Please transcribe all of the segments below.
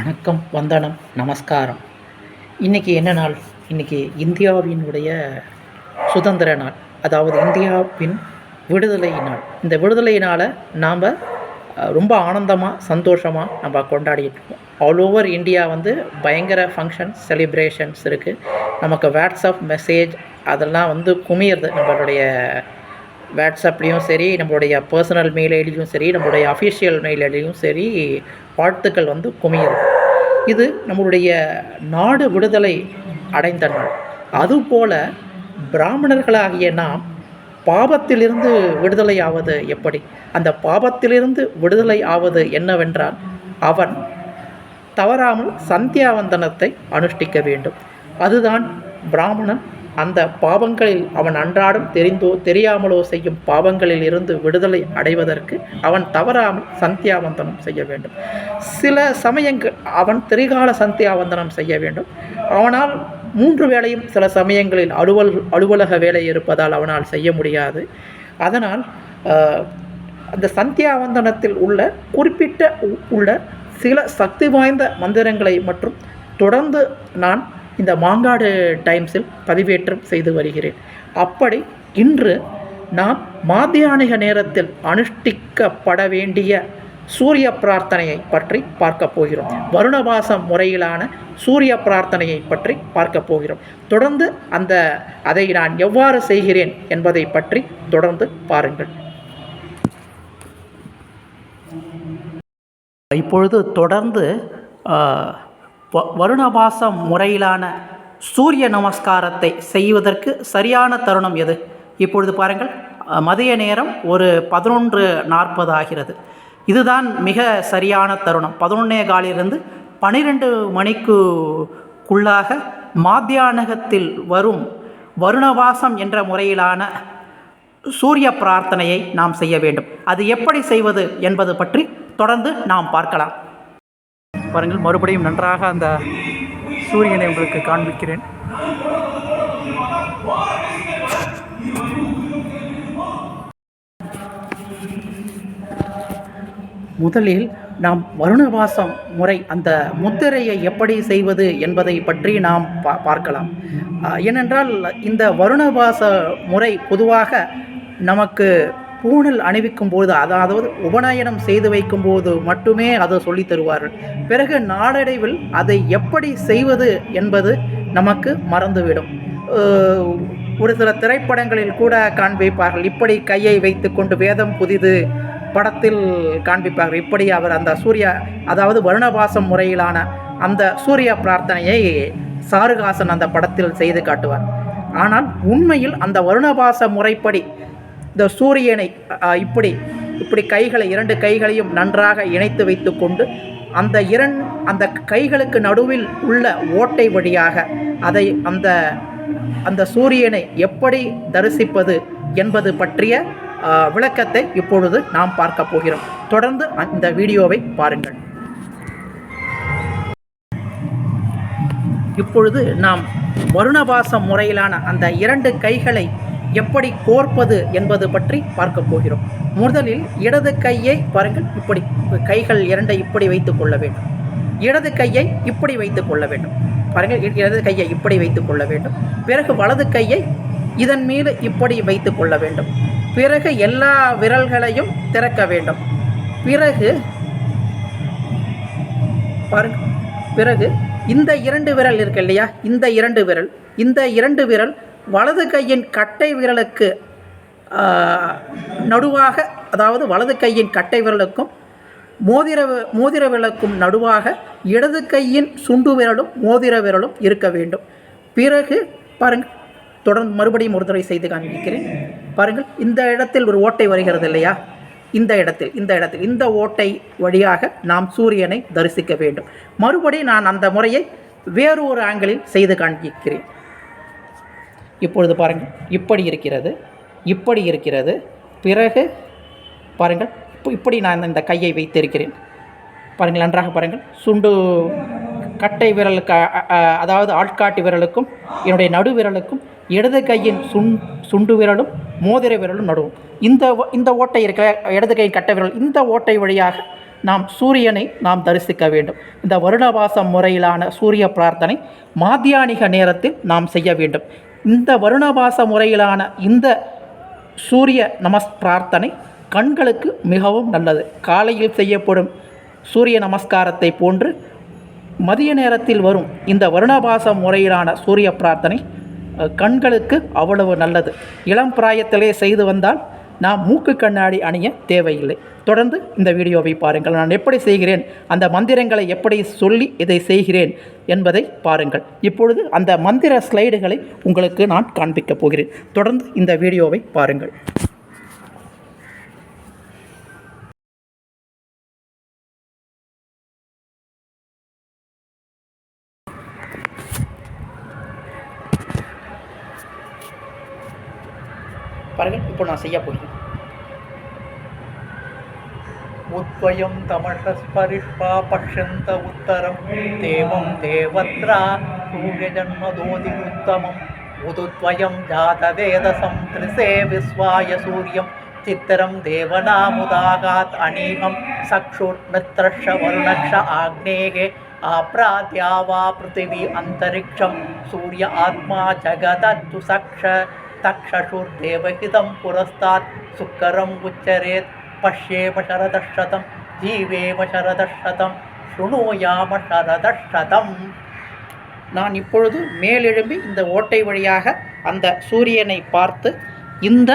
வணக்கம், வந்தனம், நமஸ்காரம். இன்றைக்கி என்ன நாள்? இன்றைக்கி இந்தியாவினுடைய சுதந்திர நாள், அதாவது இந்தியாவின் விடுதலை நாள். இந்த விடுதலை நாளை நாம் ரொம்ப ஆனந்தமாக, சந்தோஷமாக நம்ம கொண்டாடிட்டுருக்கோம். ஆல் ஓவர் இந்தியா பயங்கர ஃபங்க்ஷன்ஸ், செலிப்ரேஷன்ஸ் இருக்குது. நமக்கு வாட்ஸ்அப் மெசேஜ் அதெல்லாம் குமியிறது. நம்மளுடைய வாட்ஸ்அப்லேயும் சரி, நம்மளுடைய பர்சனல் மெயில் ஐடியும் சரி, நம்மளுடைய அஃபிஷியல் மெயில் ஐடியும் சரி, வாழ்த்துக்கள் குமியிறது. இது நம்மளுடைய நாடு விடுதலை அடைந்த நாள். அதுபோல் பிராமணர்களாகிய நாம் பாவத்திலிருந்து விடுதலை ஆவது எப்படி? அந்த பாவத்திலிருந்து விடுதலை ஆவது என்னவென்றால், அவன் தவறாமல் சந்தியாவந்தனத்தை அனுஷ்டிக்க வேண்டும். அதுதான் பிராமணன் அந்த பாவங்களில், அவன் அன்றாடம் தெரிந்தோ தெரியாமலோ செய்யும் பாவங்களில் இருந்து விடுதலை அடைவதற்கு அவன் தவறாமல் சந்தியாவந்தனம் செய்ய வேண்டும். சில சமயங்கள் அவன் திரிகால சந்தியாவந்தனம் செய்ய வேண்டும். அவனால் 3 வேளையும் சில சமயங்களில் அலுவலக வேலை இருப்பதால் அவனால் செய்ய முடியாது. அதனால் அந்த சந்தியாவந்தனத்தில் உள்ள சில சக்தி வாய்ந்த மந்திரங்களை மற்றும் தொடர்ந்து நான் இந்த மாங்காடு டைம்ஸில் பதிவேற்றம் செய்து வருகிறேன். அப்படி இன்று நாம் மாத்தியானிக நேரத்தில் அனுஷ்டிக்கப்பட வேண்டிய சூரிய பிரார்த்தனையை பற்றி பார்க்க போகிறோம். வருணவாசம் முறையிலான சூரிய பிரார்த்தனையை பற்றி பார்க்க போகிறோம். தொடர்ந்து அதை நான் எவ்வாறு செய்கிறேன் என்பதை பற்றி தொடர்ந்து பாருங்கள். இப்பொழுது தொடர்ந்து வருணவாசம் முறையிலான சூரிய நமஸ்காரத்தை செய்வதற்கு சரியான தருணம் எது? இப்பொழுது பாருங்கள், மதிய நேரம் ஒரு 11:40 ஆகிறது. இதுதான் மிக சரியான தருணம். 11:15 12 மணிக்குள்ளாக மாத்தியானகத்தில் வரும் வருணவாசம் என்ற முறையிலான சூரிய பிரார்த்தனையை நாம் செய்ய வேண்டும். அது எப்படி செய்வது என்பது பற்றி தொடர்ந்து நாம் பார்க்கலாம். பாருங்கள், மறுபடியும் நன்றாக அந்த சூரியனை உங்களுக்கு காண்பிக்கிறேன். முதலில் நாம் வருணவாசம் முறை, அந்த முத்திரையை எப்படி செய்வது என்பதை பற்றி நாம் பார்க்கலாம். ஏனென்றால் இந்த வருணவாச முறை பொதுவாக நமக்கு பூணல் அணிவிக்கும் போது, அதாவது உபநயனம் செய்து வைக்கும்போது மட்டுமே அதை சொல்லி தருவார்கள். பிறகு நாளடைவில் அதை எப்படி செய்வது என்பது நமக்கு மறந்துவிடும். ஒரு சில திரைப்படங்களில் கூட காண்பிப்பார்கள். இப்படி கையை வைத்து கொண்டு வேதம் புதிது படத்தில் காண்பிப்பார்கள். இப்படி அவர் அந்த அதாவது வருணவாசம் முறையிலான அந்த சூரிய பிரார்த்தனையை சாருகாசன் அந்த படத்தில் செய்து காட்டுவார். ஆனால் உண்மையில் அந்த வருணவாச முறைப்படி இந்த சூரியனை இப்படி கைகளை, 2 கைகளையும் நன்றாக இணைத்து வைத்து கொண்டு அந்த கைகளுக்கு நடுவில் உள்ள ஓட்டை வழியாக அந்த சூரியனை எப்படி தரிசிப்பது என்பது பற்றிய விளக்கத்தை இப்பொழுது நாம் பார்க்க போகிறோம். தொடர்ந்து இந்த வீடியோவை பாருங்கள். இப்பொழுது நாம் வருணவாசம் முறையிலான அந்த 2 கைகளை எப்படி கோர்ப்பது என்பது பற்றி பார்க்க போகிறோம். முதலில் இடது கையை பாருங்கள், இப்படி கைகள் 2 இப்படி வைத்து கொள்ள வேண்டும். இடது கையை இப்படி வைத்து கொள்ள வேண்டும். பாருங்கள், இடது கையை இப்படி வைத்து கொள்ள வேண்டும். பிறகு வலது கையை இதன் மீது இப்படி வைத்து கொள்ள வேண்டும். பிறகு எல்லா விரல்களையும் திறக்க வேண்டும். பிறகு பாருங்கள், பிறகு இந்த 2 விரல் இருக்கு இல்லையா, இந்த 2 விரல் வலது கையின் கட்டை விரலுக்கு நடுவாக, அதாவது வலது கையின் கட்டை விரலுக்கும் மோதிர விரலுக்கும் நடுவாக இடது கையின் சுண்டு விரலும் மோதிர விரலும் இருக்க வேண்டும். பிறகு பாருங்கள், தொடர்ந்து மறுபடியும் ஒரு தடவை செய்து காண்பிக்கிறேன். பாருங்கள், இந்த இடத்தில் ஒரு ஓட்டை வருகிறது இல்லையா, இந்த இடத்தில் இந்த ஓட்டை வழியாக நாம் சூரியனை தரிசிக்க வேண்டும். மறுபடியும் நான் அந்த முறையை வேறு ஒரு ஆங்கிளில் செய்து காண்பிக்கிறேன். இப்பொழுது பாருங்கள், இப்படி இருக்கிறது. பிறகு பாருங்கள், இப்படி நான் இந்த கையை வைத்திருக்கிறேன். பாருங்கள், நன்றாக பாருங்கள். கட்டை விரலுக்கு, அதாவது ஆள்காட்டி விரலுக்கும் என்னுடைய நடு விரலுக்கும் இடது கையின் சுண்டு விரலும் மோதிர விரலும் நடுவும் இந்த ஓட்டை இருக்கிற இடது கையின் கட்டை விரல், இந்த ஓட்டை வழியாக நாம் சூரியனை நாம் தரிசிக்க வேண்டும். இந்த வருணபாசம் முறையிலான சூரிய பிரார்த்தனை மாத்தியானிக நேரத்தில் நாம் செய்ய வேண்டும். இந்த வருணபாச முறையிலான இந்த சூரிய பிரார்த்தனை கண்களுக்கு மிகவும் நல்லது. காலையில் செய்யப்படும் சூரிய நமஸ்காரத்தை போன்று மதிய நேரத்தில் வரும் இந்த வருணபாச முறையிலான சூரிய பிரார்த்தனை கண்களுக்கு அவ்வளவு நல்லது. இளம் பிராயத்திலே செய்து வந்தால் நாம் மூக்கு கண்ணாடி அணிய தேவையில்லை. தொடர்ந்து இந்த வீடியோவை பாருங்கள். நான் எப்படி செய்கிறேன், அந்த மந்திரங்களை எப்படி சொல்லி இதை செய்கிறேன் என்பதை பாருங்கள். இப்பொழுது அந்த மந்திர ஸ்லைடுகளை உங்களுக்கு நான் காண்பிக்கப் போகிறேன். தொடர்ந்து இந்த வீடியோவை பாருங்கள். பாருங்கள், இப்போ நான் செய்ய போகிறேன். உத்வயம் தமசஸ்பரிஷ்பா பஷ்யந்த உத்தரம் தேவம் தேவத்ரா சூரியஜன்மதோதிருத்தமம் உதுத்வயம் ஜாதவேதசம் திரிசே விஸ்வாய சூரியம் சித்திரம் தேவனாமுதாகாத் அநீகம் சக்ஷுர்மித்ரஷ வருணக்ஷ ஆக்னேகே ஆப்ராத்யாவா பிருத்திவி அந்தரிக்ஷம் சூரிய ஆத்மா ஜகதத்து சக்ஷ தக்ஷுர்தேவஹிதம் புரஸ்தாத் சுக்கரம் உச்சரேத் பஷ்யேம சரதஷதம் ஜீவேம சரதஷதம் ஸ்ருணோயாம சரதஷதம். நான் இப்பொழுது மேலெழும்பி இந்த ஓட்டை வழியாக அந்த சூரியனை பார்த்து இந்த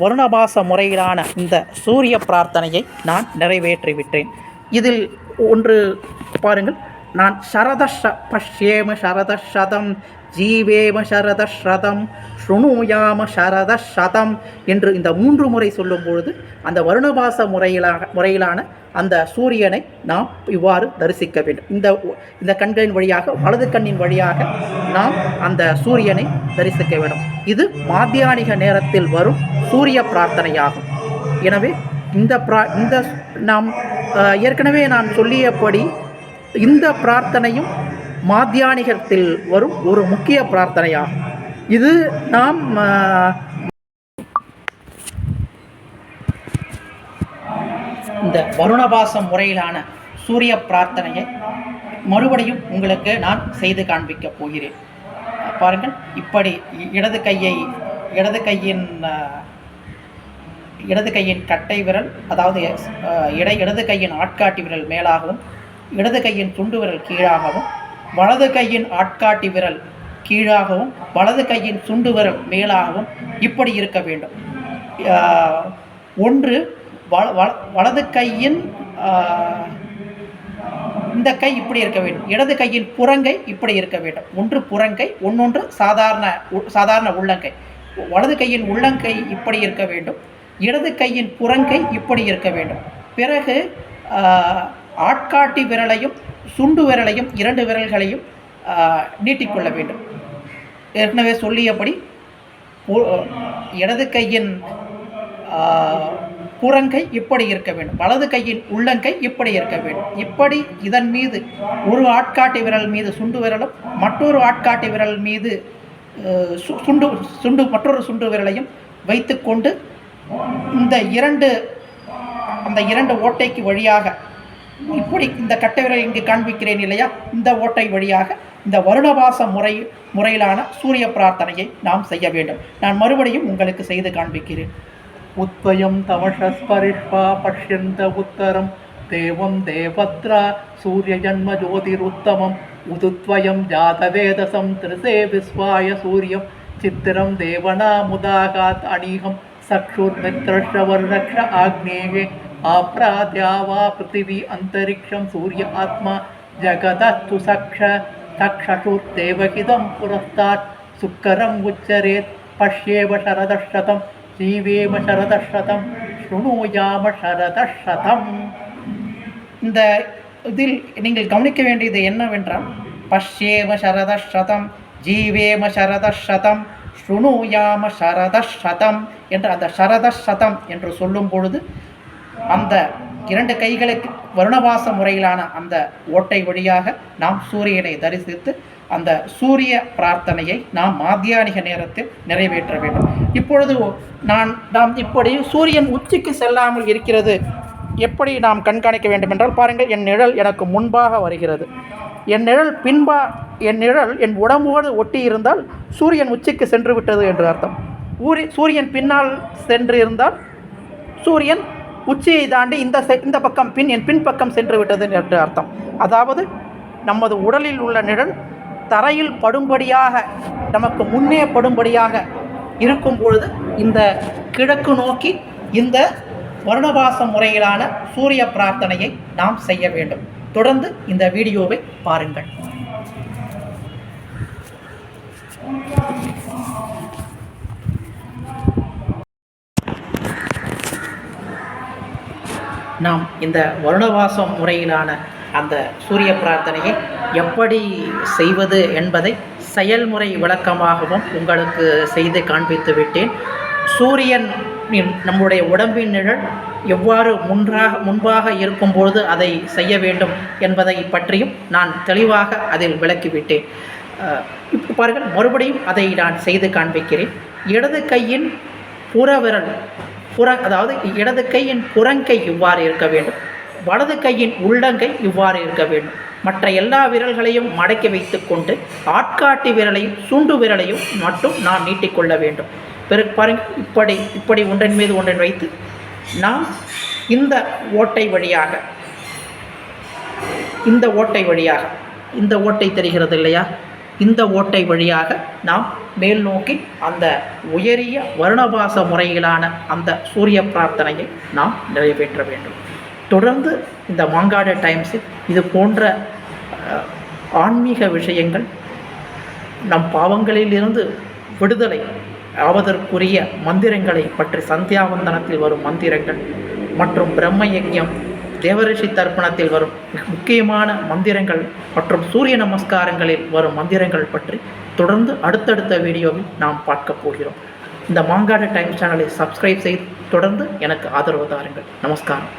வருணபாச முறையிலான இந்த சூரிய பிரார்த்தனையை நான் நிறைவேற்றிவிட்டேன். இதில் ஒன்று பாருங்கள், நான் பஷ்யேம சரதஷதம் ஜீவேம சரதஸ்ரதம் ஸ்ருணுயாம சரதசதம் என்று இந்த 3 முறை சொல்லும் பொழுது அந்த வருணபாச முறையிலான அந்த சூரியனை நாம் இவ்வாறு தரிசிக்க வேண்டும். இந்த கண்களின் வழியாக, வலது கண்ணின் வழியாக நாம் அந்த சூரியனை தரிசிக்க வேண்டும். இது மாத்தியானிக நேரத்தில் வரும் சூரிய பிரார்த்தனையாகும். எனவே இந்த நாம் ஏற்கனவே நான் சொல்லியபடி இந்த பிரார்த்தனையும் மாத்தியானிகத்தில் வரும் ஒரு முக்கிய பிரார்த்தனையாகும். இது நாம் இந்த வருணபாசம் முறையிலான சூரிய பிரார்த்தனையை மறுபடியும் உங்களுக்கு நான் செய்து காண்பிக்கப் போகிறேன். பாருங்கள், இப்படி இடது கையின் கட்டை விரல், அதாவது இடது கையின் ஆட்காட்டி விரல் மேலாகவும், இடது கையின் துண்டு விரல் கீழாகவும், வலது கையின் ஆட்காட்டி விரல் கீழாகவும், வலது கையின் சுண்டு விரல் மேலாகவும் இப்படி இருக்க வேண்டும். ஒன்று வலது கையின் இந்த கை இப்படி இருக்க வேண்டும். இடது கையின் புறங்கை இப்படி இருக்க வேண்டும். ஒன்று புறங்கை, ஒன்னொன்று சாதாரண உள்ளங்கை. வலது கையின் உள்ளங்கை இப்படி இருக்க வேண்டும். இடது கையின் புறங்கை இப்படி இருக்க வேண்டும். பிறகு ஆட்காட்டி விரலையும் சுண்டு விரலையும் 2 விரல்களையும் நீட்டிக்கொள்ள வேண்டும். ஏற்கனவே சொல்லியபடி இடது கையின் புறங்கை இப்படி இருக்க வேண்டும். வலது கையின் உள்ளங்கை இப்படி இருக்க வேண்டும். இப்படி இதன் மீது ஒரு ஆட்காட்டி விரல் மீது சுண்டு விரலும், மற்றொரு ஆட்காட்டி விரல் மீது மற்றொரு சுண்டு விரலையும் வைத்துக்கொண்டு அந்த இரண்டு ஓட்டைக்கு வழியாக இப்படி இந்த கட்டை விரல் இங்கு காண்பிக்கிறேன் இல்லையா, இந்த ஓட்டை வழியாக இந்த வருணபாச முறையிலான சூரிய பிரார்த்தனையை நாம் செய்ய வேண்டும். நான் மறுபடியும் உங்களுக்கு செய்து காண்பிக்கிறேன். உத்வயம் தமசஸ்பரிஷ்பா பஷ்யந்த உத்தரம் தேவம் தேவத்ரா சூரிய ஜன்ம ஜோதிருத்தமம் உதுத்வயம் ஜாதவேதசம் திரிசே விஸ்வாய சூரியம் சித்திரம் தேவனாமுதாகாத் அநீகம் சக்ஷுர்மித்ரஷ வருணக்ஷ ஆக்னேயே ஆப்ராத்யாவா பிருத்திவி அந்தரிக்ஷம் சூரிய ஆத்மா ஜகதத்து சக்ஷ தக்ஷுர்தேவஹிதம் புரஸ்தாத் சுக்கரம் உச்சரேத் பஷ்யேம சரதஷதம் ஜீவேம சரதஷதம் ஸ்ருணோயாம சரதஷதம். இந்த இதில் நீங்கள் கவனிக்க வேண்டியது என்னவென்றால், பஷ்யேம சரதஷதம் ஜீவேம சரதஷதம் ஸ்ருணோயாம சரதஷதம் என்ற அந்த சரதஷதம் என்று சொல்லும் பொழுது அந்த 2 கைகளுக்கு வருணபாச முறையிலான அந்த ஓட்டை வழியாக நாம் சூரியனை தரிசித்து அந்த சூரிய பிரார்த்தனையை நாம் மாத்தியானிக நேரத்தில் நிறைவேற்ற வேண்டும். இப்பொழுது நாம் இப்படி சூரியன் உச்சிக்கு செல்லாமல் இருக்கிறது எப்படி நாம் கண்காணிக்க வேண்டும் என்றால், பாருங்கள், என் நிழல் எனக்கு முன்பாக வருகிறது. என் நிழல் என் உடம்போடு ஒட்டி இருந்தால் சூரியன் உச்சிக்கு சென்று விட்டது என்று அர்த்தம். சூரியன் பின்னால் சென்று இருந்தால் சூரியன் உச்சியை தாண்டி இந்த பக்கம் என் பின்பக்கம் சென்று விட்டது என்று அர்த்தம். அதாவது நமது உடலில் உள்ள நிழல் தரையில் படும்படியாக, நமக்கு முன்னே படும்படியாக இருக்கும் பொழுது இந்த கிழக்கு நோக்கி இந்த வருணபாச முறையிலான சூரிய பிரார்த்தனையை நாம் செய்ய வேண்டும். தொடர்ந்து இந்த வீடியோவை பாருங்கள். நாம் இந்த வருணவாசம் முறையிலான அந்த சூரிய பிரார்த்தனையை எப்படி செய்வது என்பதை செயல்முறை விளக்கமாகவும் உங்களுக்கு செய்து காண்பித்து விட்டேன். சூரியன் நம்முடைய உடம்பின் நிழல் எவ்வாறு முன்பாக இருக்கும்பொழுது அதை செய்ய வேண்டும் என்பதை பற்றியும் நான் தெளிவாக அதில் விளக்கிவிட்டேன். இப்போ பாருங்கள், மறுபடியும் அதை நான் செய்து காண்பிக்கிறேன். இடது கையின் அதாவது இடது கையின் புறங்கை இவ்வாறு இருக்க வேண்டும், வலது கையின் உள்ளங்கை இவ்வாறு இருக்க வேண்டும். மற்ற எல்லா விரல்களையும் மடக்கி வைத்து கொண்டு ஆட்காட்டி விரலையும் சுண்டு விரலையும் மட்டும் நாம் நீட்டிக்கொள்ள வேண்டும். பிறகு பாருங்கள், இப்படி ஒன்றின் மீது ஒன்றின் வைத்து நாம் இந்த ஓட்டை வழியாக இந்த ஓட்டை தெரிகிறது இல்லையா, இந்த ஓட்டை வழியாக நாம் மேல் நோக்கி அந்த உயரிய வருணபாச முறையிலான அந்த சூரிய பிரார்த்தனையை நாம் நிறைவேற்ற வேண்டும். தொடர்ந்து இந்த மாங்காடு டைம்ஸில் இது போன்ற ஆன்மீக விஷயங்கள், நம் பாவங்களில் இருந்து விடுதலை ஆவதற்குரிய மந்திரங்களை பற்றி, சந்தியாவந்தனத்தில் வரும் மந்திரங்கள் மற்றும் பிரம்ம யஜ்யம், தேவரிஷி தர்ப்பணத்தில் வரும் முக்கியமான மந்திரங்கள் மற்றும் சூரிய நமஸ்காரங்களில் வரும் மந்திரங்கள் பற்றி தொடர்ந்து அடுத்தடுத்த வீடியோவில் நாம் பார்க்க போகிறோம். இந்த மாங்காடு டைம்ஸ் சேனலை சப்ஸ்கிரைப் செய்து தொடர்ந்து எனக்கு ஆதரவு தாருங்கள். நமஸ்காரம்.